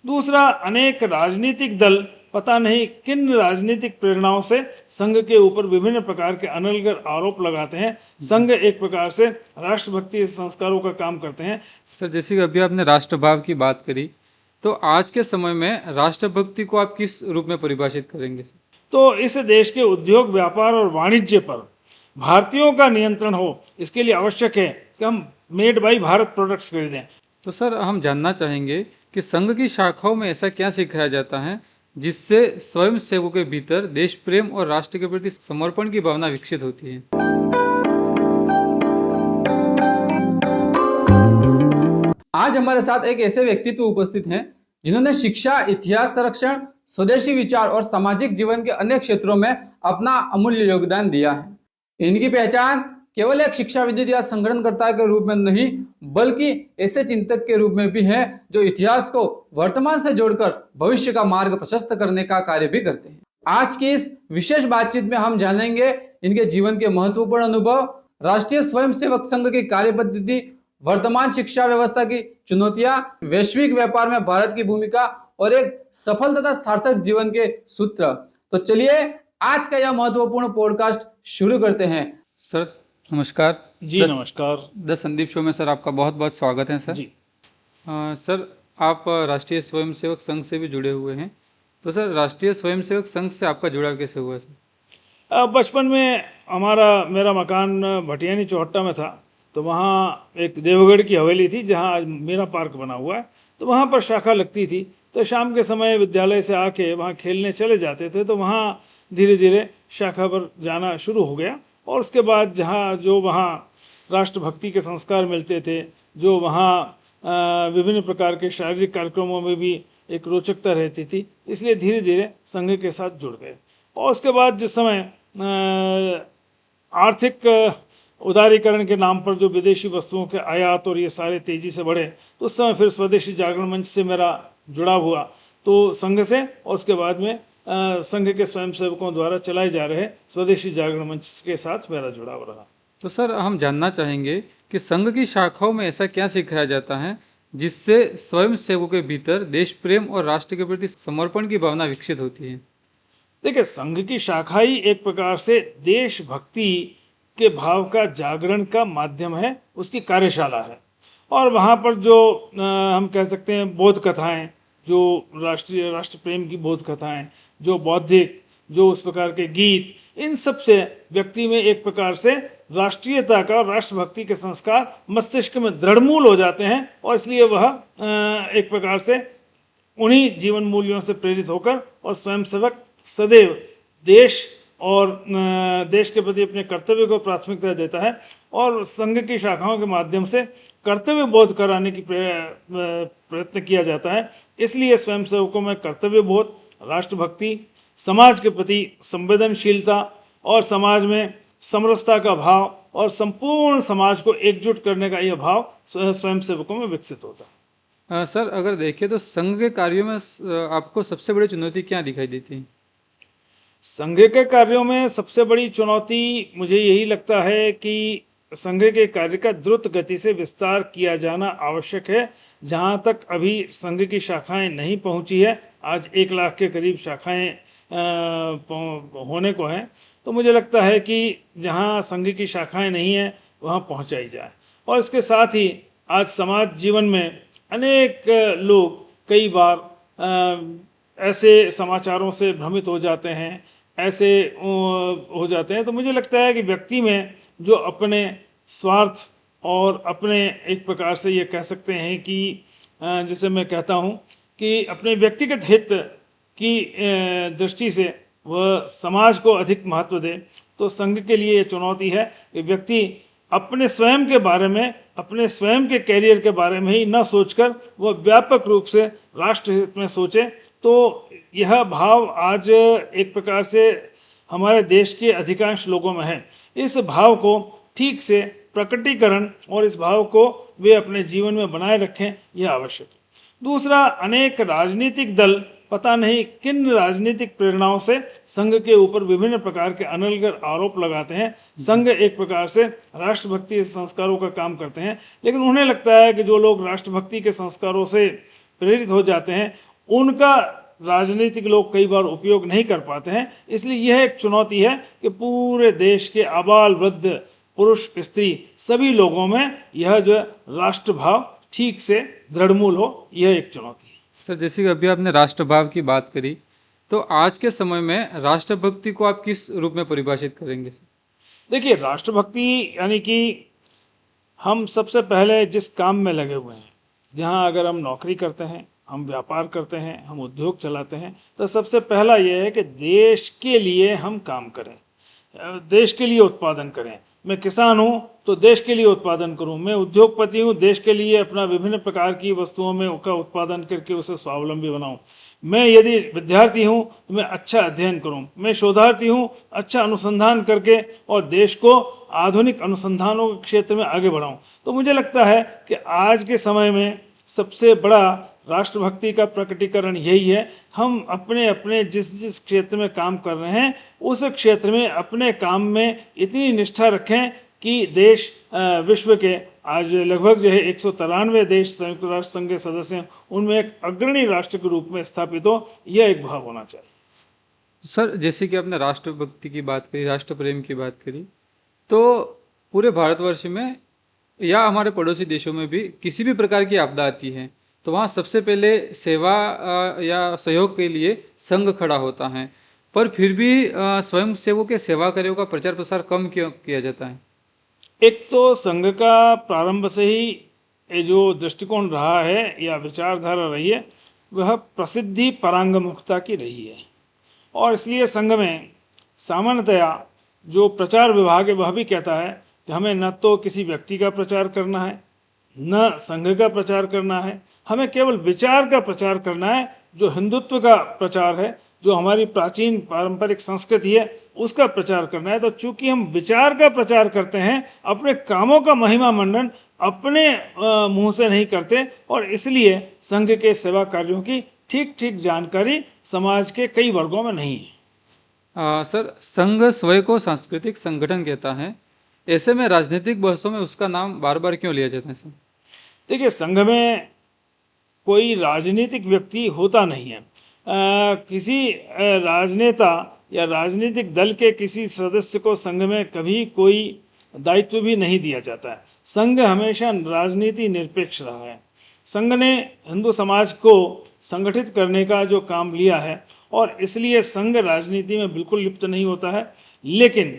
दूसरा, अनेक राजनीतिक दल पता नहीं किन राजनीतिक प्रेरणाओं से संघ के ऊपर विभिन्न प्रकार के अनर्गल आरोप लगाते हैं। संघ एक प्रकार से राष्ट्रभक्ति संस्कारों का काम करते हैं। सर, जैसे कि अभी आपने राष्ट्रभाव की बात करी, तो आज के समय में राष्ट्रभक्ति को आप किस रूप में परिभाषित करेंगे सर? तो इस देश के उद्योग, व्यापार और वाणिज्य पर भारतीयों का नियंत्रण हो, इसके लिए आवश्यक है कि हम मेड बाई भारत प्रोडक्ट्स खरीदें। तो सर, हम जानना चाहेंगे कि संघ की शाखाओं में ऐसा क्या सिखाया जाता है जिससे स्वयं सेवकों के भीतर देश प्रेम और राष्ट्र के प्रति समर्पण की भावना विकसित होती है। आज हमारे साथ एक ऐसे व्यक्तित्व उपस्थित हैं जिन्होंने शिक्षा, इतिहास संरक्षण, स्वदेशी विचार और सामाजिक जीवन के अनेक क्षेत्रों में अपना अमूल्य योगदान दिया है। इनकी पहचान केवल एक शिक्षाविद या संगठनकर्ता के रूप में नहीं, बल्कि ऐसे चिंतक के रूप में भी है जो इतिहास को वर्तमान से जोड़कर भविष्य का मार्ग प्रशस्त करने का कार्य भी करते हैं। आज की इस विशेष बातचीत में हम जानेंगे इनके जीवन के महत्वपूर्ण अनुभव, राष्ट्रीय स्वयंसेवक संघ की कार्य पद्धति, वर्तमान शिक्षा व्यवस्था की चुनौतियां, वैश्विक व्यापार में भारत की भूमिका और एक सफल तथा सार्थक जीवन के सूत्र। तो चलिए आज का यह महत्वपूर्ण पॉडकास्ट शुरू करते हैं। सर नमस्कार। जी नमस्कार। द संदीप शो में सर आपका बहुत बहुत स्वागत है सर। जी सर, आप राष्ट्रीय स्वयंसेवक संघ से भी जुड़े हुए हैं, तो सर राष्ट्रीय स्वयंसेवक संघ से आपका जुड़ाव कैसे हुआ सर? बचपन में मेरा मकान भटियानी चौहट्टा में था, तो वहाँ एक देवगढ़ की हवेली थी जहाँ आज मेरा पार्क बना हुआ है। तो वहाँ पर शाखा लगती थी, तो शाम के समय विद्यालय से आके वहाँ खेलने चले जाते थे। तो वहाँ धीरे धीरे शाखा पर जाना शुरू हो गया, और उसके बाद वहाँ राष्ट्रभक्ति के संस्कार मिलते थे, जो वहाँ विभिन्न प्रकार के शारीरिक कार्यक्रमों में भी एक रोचकता रहती थी, इसलिए धीरे धीरे संघ के साथ जुड़ गए। और उसके बाद जिस समय आर्थिक उदारीकरण के नाम पर जो विदेशी वस्तुओं के आयात और ये सारे तेजी से बढ़े, तो उस समय फिर स्वदेशी जागरण मंच से मेरा जुड़ाव हुआ, तो संघ से, और उसके बाद में संघ के स्वयंसेवकों द्वारा चलाए जा रहे स्वदेशी जागरण मंच के साथ मेरा जुड़ाव रहा। तो सर, हम जानना चाहेंगे कि संघ की शाखाओं में ऐसा क्या सिखाया जाता है जिससे स्वयं सेवकों के भीतर देश प्रेम और राष्ट्र के प्रति समर्पण की भावना विकसित होती है? देखिए, संघ की शाखा ही एक प्रकार से देशभक्ति के भाव का जागरण का माध्यम है, उसकी कार्यशाला है। और वहाँ पर जो हम कह सकते हैं बोध कथाएं, जो राष्ट्र प्रेम की बोध कथाएं, जो बौद्धिक, जो उस प्रकार के गीत, इन सब से व्यक्ति में एक प्रकार से राष्ट्रीयता का और राष्ट्रभक्ति के संस्कार मस्तिष्क में दृढ़मूल हो जाते हैं, और इसलिए वह एक प्रकार से उन्हीं जीवन मूल्यों से प्रेरित होकर और स्वयंसेवक सदैव देश और देश के प्रति अपने कर्तव्य को प्राथमिकता देता है, और संघ की शाखाओं के माध्यम से कर्तव्य बोध कराने की प्रयत्न किया जाता है। इसलिए स्वयंसेवकों में कर्तव्य बोध, राष्ट्रभक्ति, समाज के प्रति संवेदनशीलता और समाज में समरसता का भाव और संपूर्ण समाज को एकजुट करने का यह भाव स्वयंसेवकों में विकसित होता है। सर, अगर देखें तो संघ के कार्यों में आपको सबसे बड़ी चुनौती क्या दिखाई देती है? संघ के कार्यों में सबसे बड़ी चुनौती मुझे यही लगता है कि संघ के कार्य का द्रुत गति से विस्तार किया जाना आवश्यक है। जहाँ तक अभी संघ की शाखाएं नहीं पहुँची है, आज 1 लाख के करीब शाखाएं होने को हैं, तो मुझे लगता है कि जहाँ संघ की शाखाएं नहीं हैं वहाँ पहुँचाई जाए। और इसके साथ ही आज समाज जीवन में अनेक लोग कई बार ऐसे समाचारों से भ्रमित हो जाते हैं, ऐसे हो जाते हैं, तो मुझे लगता है कि व्यक्ति में जो अपने स्वार्थ और अपने एक प्रकार से ये कह सकते हैं कि जैसे मैं कहता हूँ कि अपने व्यक्तिगत हित की दृष्टि से वह समाज को अधिक महत्व दे, तो संघ के लिए ये चुनौती है कि व्यक्ति अपने स्वयं के बारे में, अपने स्वयं के कैरियर के बारे में ही न सोचकर वह व्यापक रूप से राष्ट्र हित में सोचे। तो यह भाव आज एक प्रकार से हमारे देश के अधिकांश लोगों में है। इस भाव को ठीक से प्रकटीकरण और इस भाव को वे अपने जीवन में बनाए रखें, यह आवश्यक है। दूसरा, अनेक राजनीतिक दल पता नहीं किन राजनीतिक प्रेरणाओं से संघ के ऊपर विभिन्न प्रकार के अनर्गल आरोप लगाते हैं। संघ एक प्रकार से राष्ट्रभक्ति संस्कारों का काम करते हैं, लेकिन उन्हें लगता है कि जो लोग राष्ट्रभक्ति के संस्कारों से प्रेरित हो जाते हैं उनका राजनीतिक लोग कई बार उपयोग नहीं कर पाते हैं। इसलिए यह एक चुनौती है कि पूरे देश के आबाल वृद्ध पुरुष स्त्री सभी लोगों में यह जो राष्ट्रभाव ठीक से दृढ़मूल हो, यह एक चुनौती है। सर, जैसे कि अभी आपने राष्ट्रभाव की बात करी, तो आज के समय में राष्ट्रभक्ति को आप किस रूप में परिभाषित करेंगे सर? देखिए, राष्ट्रभक्ति यानी कि हम सबसे पहले जिस काम में लगे हुए हैं, जहाँ अगर हम नौकरी करते हैं, हम व्यापार करते हैं, हम उद्योग चलाते हैं, तो सबसे पहला यह है कि देश के लिए हम काम करें, देश के लिए उत्पादन करें। मैं किसान हूँ तो देश के लिए उत्पादन करूँ, मैं उद्योगपति हूँ, देश के लिए अपना विभिन्न प्रकार की वस्तुओं में का उत्पादन करके उसे स्वावलंबी बनाऊँ। मैं यदि विद्यार्थी हूँ तो मैं अच्छा अध्ययन करूँ, मैं शोधार्थी हूँ, अच्छा अनुसंधान करके और देश को आधुनिक अनुसंधानों के क्षेत्र में आगे बढ़ाऊँ। तो मुझे लगता है कि आज के समय में सबसे बड़ा राष्ट्रभक्ति का प्रकटीकरण यही है, हम अपने अपने जिस जिस क्षेत्र में काम कर रहे हैं उस क्षेत्र में अपने काम में इतनी निष्ठा रखें कि देश विश्व के आज लगभग जो है 193 देश संयुक्त राष्ट्र संघ के सदस्य हैं, उनमें एक अग्रणी राष्ट्र के रूप में स्थापित हो, यह एक भाव होना चाहिए। सर, जैसे कि आपने राष्ट्रभक्ति की बात करी, राष्ट्र प्रेम की बात करी, तो पूरे भारतवर्ष में या हमारे पड़ोसी देशों में भी किसी भी प्रकार की आपदा आती है तो वहाँ सबसे पहले सेवा या सहयोग के लिए संघ खड़ा होता है, पर फिर भी स्वयं सेवकों के सेवा कार्यों का प्रचार प्रसार कम क्यों किया जाता है? एक तो संघ का प्रारंभ से ही ये जो दृष्टिकोण रहा है या विचारधारा रही है, वह प्रसिद्धि परांगमुखता की रही है। और इसलिए संघ में सामान्यतया जो प्रचार विभाग है वह भी कहता है कि हमें न तो किसी व्यक्ति का प्रचार करना है, न संघ का प्रचार करना है, हमें केवल विचार का प्रचार करना है, जो हिंदुत्व का प्रचार है, जो हमारी प्राचीन पारंपरिक संस्कृति है उसका प्रचार करना है। तो चूंकि हम विचार का प्रचार करते हैं, अपने कामों का महिमा मंडन अपने मुंह से नहीं करते, और इसलिए संघ के सेवा कार्यों की ठीक ठीक जानकारी समाज के कई वर्गों में नहीं है। सर, संघ स्वयं को सांस्कृतिक संगठन कहता है, ऐसे में राजनीतिक बहसों में उसका नाम बार बार क्यों लिया जाता है सर? देखिए, संघ में कोई राजनीतिक व्यक्ति होता नहीं है। किसी राजनेता या राजनीतिक दल के किसी सदस्य को संघ में कभी कोई दायित्व भी नहीं दिया जाता है। संघ हमेशा राजनीति निरपेक्ष रहा है। संघ ने हिंदू समाज को संगठित करने का जो काम लिया है, और इसलिए संघ राजनीति में बिल्कुल लिप्त नहीं होता है। लेकिन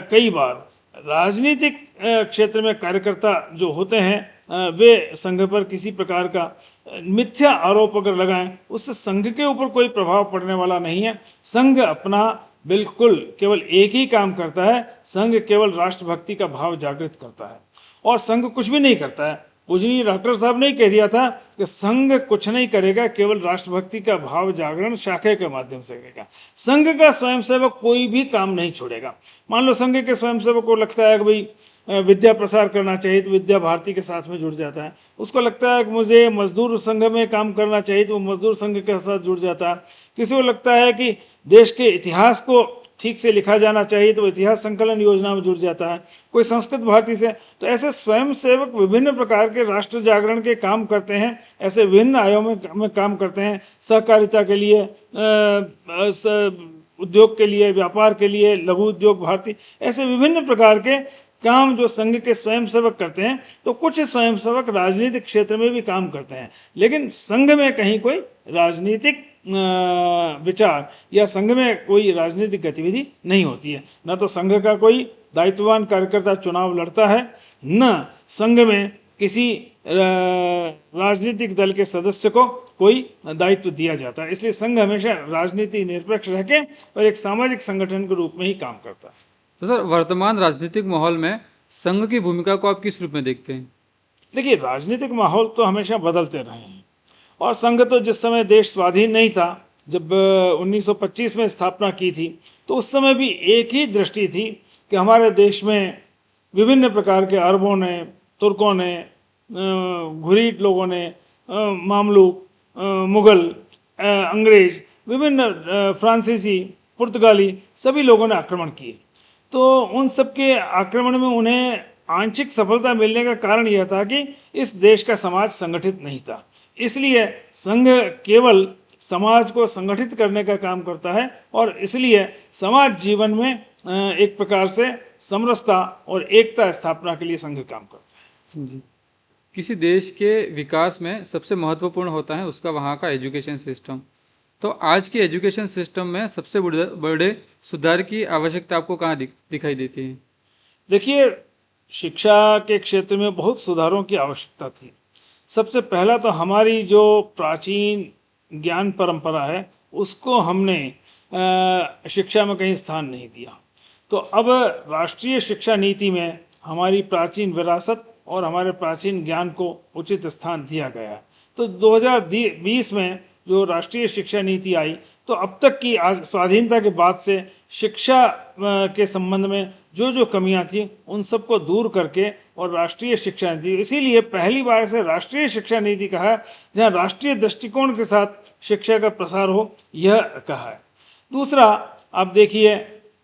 कई बार राजनीतिक क्षेत्र में कार्यकर्ता जो होते हैं वे संघ पर किसी प्रकार का मिथ्या आरोप अगर लगाएं, उससे संघ के ऊपर कोई प्रभाव पड़ने वाला नहीं है। संघ अपना बिल्कुल केवल एक ही काम करता है, संघ केवल राष्ट्रभक्ति का भाव जागृत करता है, और संघ कुछ भी नहीं करता है। पूजनीय डॉक्टर साहब ने कह दिया था कि संघ कुछ नहीं करेगा, केवल राष्ट्रभक्ति का भाव जागरण शाखा के माध्यम से करेगा। संघ का स्वयंसेवक कोई भी काम नहीं छोड़ेगा। मान लो संघ के स्वयंसेवक को लगता है कि भाई विद्या प्रसार करना चाहिए तो विद्या भारती के साथ में जुड़ जाता है। उसको लगता है कि मुझे मजदूर संघ में काम करना चाहिए तो वो मजदूर संघ के साथ जुड़ जाता है। किसी को लगता है कि देश के इतिहास को ठीक से लिखा जाना चाहिए तो इतिहास संकलन योजना में जुड़ जाता है। कोई संस्कृत भारती से, तो ऐसे स्वयं सेवक विभिन्न प्रकार के राष्ट्र जागरण के काम करते हैं, ऐसे विभिन्न आयामों में काम करते हैं। सहकारिता के लिए, उद्योग के लिए, व्यापार के लिए, लघु उद्योग भारती, ऐसे विभिन्न प्रकार के काम जो संघ के स्वयंसेवक करते हैं। तो कुछ स्वयंसेवक राजनीतिक क्षेत्र में भी काम करते हैं, लेकिन संघ में कहीं कोई राजनीतिक विचार या संघ में कोई राजनीतिक गतिविधि नहीं होती है। न तो संघ का कोई दायित्ववान कार्यकर्ता चुनाव लड़ता है, न संघ में किसी राजनीतिक दल के सदस्य को कोई दायित्व दिया जाता है। इसलिए संघ हमेशा राजनीति निरपेक्ष रह के और एक सामाजिक संगठन के रूप में ही काम करता है। तो सर, वर्तमान राजनीतिक माहौल में संघ की भूमिका को आप किस रूप में देखते हैं? देखिए, राजनीतिक माहौल तो हमेशा बदलते रहे हैं, और संघ तो जिस समय देश स्वाधीन नहीं था, जब 1925 में स्थापना की थी, तो उस समय भी एक ही दृष्टि थी कि हमारे देश में विभिन्न प्रकार के अरबों ने, तुर्कों ने, घुरीद लोगों ने, मामलुक, मुगल, अंग्रेज, विभिन्न फ्रांसीसी, पुर्तगाली, सभी लोगों ने आक्रमण किए। तो उन सब के आक्रमण में उन्हें आंशिक सफलता मिलने का कारण यह था कि इस देश का समाज संगठित नहीं था। इसलिए संघ केवल समाज को संगठित करने का काम करता है और इसलिए समाज जीवन में एक प्रकार से समरसता और एकता स्थापना के लिए संघ काम करता है। जी। किसी देश के विकास में सबसे महत्वपूर्ण होता है उसका वहाँ का एजुकेशन सिस्टम। तो आज के एजुकेशन सिस्टम में सबसे बड़े सुधार की आवश्यकता आपको कहाँ दिखाई देती है? देखिए, शिक्षा के क्षेत्र में बहुत सुधारों की आवश्यकता थी। सबसे पहला तो हमारी जो प्राचीन ज्ञान परंपरा है उसको हमने शिक्षा में कहीं स्थान नहीं दिया। तो अब राष्ट्रीय शिक्षा नीति में हमारी प्राचीन विरासत और हमारे प्राचीन ज्ञान को उचित स्थान दिया गया। तो 2020 में जो राष्ट्रीय शिक्षा नीति आई, तो अब तक की आज स्वाधीनता के बाद से शिक्षा के संबंध में जो जो कमियां थी उन सबको दूर करके और राष्ट्रीय शिक्षा नीति, इसीलिए पहली बार से राष्ट्रीय शिक्षा नीति कहा है जहां राष्ट्रीय दृष्टिकोण के साथ शिक्षा का प्रसार हो, यह कहा है। दूसरा, आप देखिए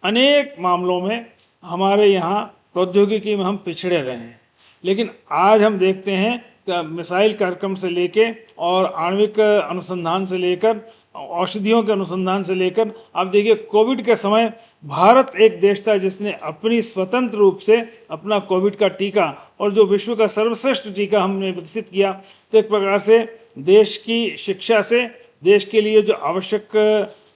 अनेक मामलों में हमारे यहाँ प्रौद्योगिकी में हम पिछड़े रहे हैं, लेकिन आज हम देखते हैं कि मिसाइल कार्यक्रम से लेके और आणविक अनुसंधान से लेकर औषधियों के अनुसंधान से लेकर आप देखिए कोविड के समय भारत एक देश था जिसने अपनी स्वतंत्र रूप से अपना कोविड का टीका और जो विश्व का सर्वश्रेष्ठ टीका हमने विकसित किया। तो एक प्रकार से देश की शिक्षा से देश के लिए जो आवश्यक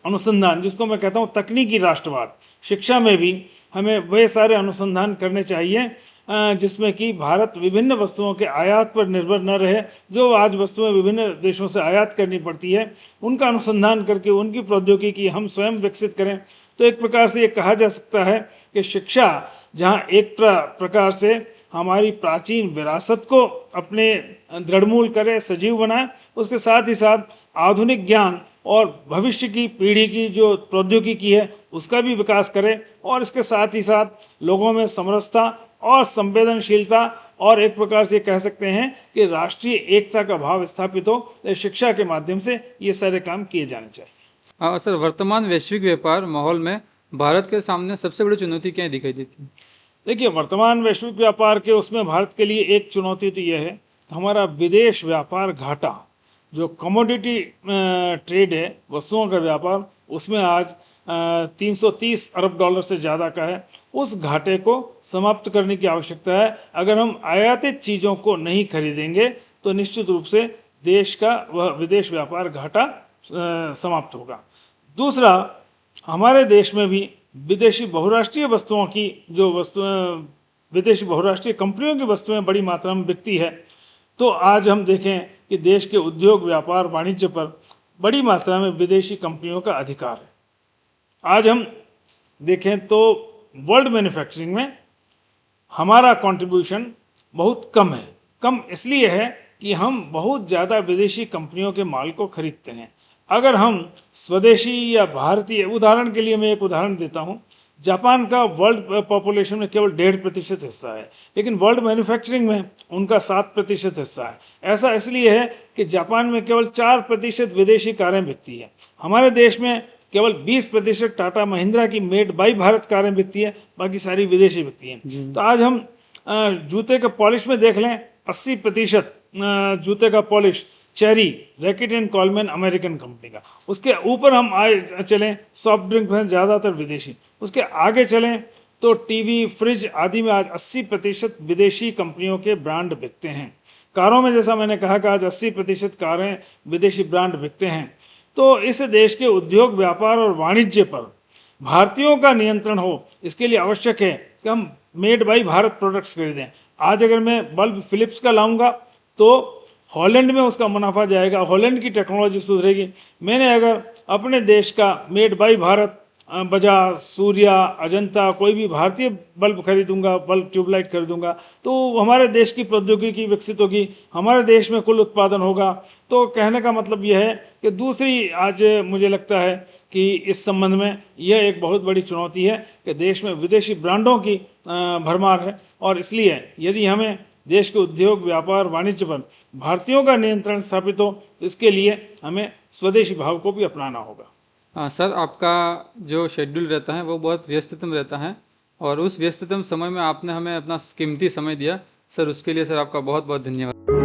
अनुसंधान, जिसको मैं कहता हूँ तकनीकी राष्ट्रवाद, शिक्षा में भी हमें वे सारे अनुसंधान करने चाहिए जिसमें कि भारत विभिन्न वस्तुओं के आयात पर निर्भर न रहे। जो आज वस्तुएं विभिन्न देशों से आयात करनी पड़ती है उनका अनुसंधान करके उनकी प्रौद्योगिकी हम स्वयं विकसित करें। तो एक प्रकार से ये कहा जा सकता है कि शिक्षा जहाँ एक प्रकार से हमारी प्राचीन विरासत को अपने दृढ़मूल करे, सजीव बनाए, उसके साथ ही साथ आधुनिक ज्ञान और भविष्य की पीढ़ी की जो प्रौद्योगिकी है उसका भी विकास करे और इसके साथ ही साथ लोगों में समरसता और संवेदनशीलता और एक प्रकार से कह सकते हैं कि राष्ट्रीय एकता का भाव स्थापित हो। शिक्षा के माध्यम से ये सारे काम किए जाने चाहिए। सर, वर्तमान वैश्विक व्यापार माहौल में भारत के सामने सबसे बड़ी चुनौती क्या दिखाई देती है? देखिए, वर्तमान वैश्विक व्यापार के उसमें भारत के लिए एक चुनौती तो यह है हमारा विदेश व्यापार घाटा, जो कमोडिटी ट्रेड है, वस्तुओं का व्यापार, उसमें आज 330 अरब डॉलर से ज़्यादा का है। उस घाटे को समाप्त करने की आवश्यकता है। अगर हम आयातित चीज़ों को नहीं खरीदेंगे तो निश्चित रूप से देश का वह विदेश व्यापार घाटा समाप्त होगा। दूसरा, हमारे देश में भी विदेशी बहुराष्ट्रीय वस्तुओं की जो विदेशी बहुराष्ट्रीय कंपनियों की वस्तुएं बड़ी मात्रा में बिकती है। तो आज हम देखें कि देश के उद्योग, व्यापार, वाणिज्य पर बड़ी मात्रा में विदेशी कंपनियों का अधिकार है। आज हम देखें तो वर्ल्ड मैन्युफैक्चरिंग में हमारा कंट्रीब्यूशन बहुत कम है। कम इसलिए है कि हम बहुत ज़्यादा विदेशी कंपनियों के माल को खरीदते हैं। अगर हम स्वदेशी या भारतीय, उदाहरण के लिए मैं एक उदाहरण देता हूँ, जापान का वर्ल्ड पॉपुलेशन में केवल 1.5% हिस्सा है, लेकिन वर्ल्ड मैन्युफैक्चरिंग में उनका 7% हिस्सा है। ऐसा इसलिए है कि जापान में केवल 4% विदेशी कारें बिकती है। हमारे देश में केवल 20% टाटा महिंद्रा की मेड बाई भारत कारें बिकती है, बाकी सारी विदेशी बिकती हैं। तो आज हम जूते के पॉलिश में देख लें, 80% जूते का polish cherry, racket and Coleman American company का। उसके ऊपर हम आए चलें, सॉफ्ट ड्रिंक में ज़्यादातर विदेशी। उसके आगे चलें तो टीवी, फ्रिज आदि में आज 80% विदेशी कंपनियों के ब्रांड बिकते हैं। कारों में जैसा मैंने कहा कि आज 80% कारें विदेशी ब्रांड बिकते हैं। तो इस देश के उद्योग, व्यापार और वाणिज्य पर भारतीयों का नियंत्रण हो, इसके लिए आवश्यक है कि हम मेड बाई भारत प्रोडक्ट्स खरीदें। आज अगर मैं बल्ब फिलिप्स का लाऊंगा तो हॉलैंड में उसका मुनाफा जाएगा, हॉलैंड की टेक्नोलॉजी सुधरेगी। मैंने अगर अपने देश का मेड बाई भारत बजाज, सूर्या, अजंता, कोई भी भारतीय बल्ब खरीदूंगा, बल्ब ट्यूबलाइट खरीदूंगा, तो हमारे देश की प्रौद्योगिकी विकसित होगी, हमारे देश में कुल उत्पादन होगा। तो कहने का मतलब यह है कि दूसरी, आज मुझे लगता है कि इस संबंध में यह एक बहुत बड़ी चुनौती है कि देश में विदेशी ब्रांडों की भरमार है और इसलिए यदि हमें देश के उद्योग, व्यापार, वाणिज्य पर भारतीयों का नियंत्रण स्थापित हो, इसके लिए हमें स्वदेशी भाव को भी अपनाना होगा। सर, आपका जो शेड्यूल रहता है वो बहुत व्यस्ततम रहता है और उस व्यस्ततम समय में आपने हमें अपना कीमती समय दिया सर, उसके लिए सर आपका बहुत बहुत धन्यवाद।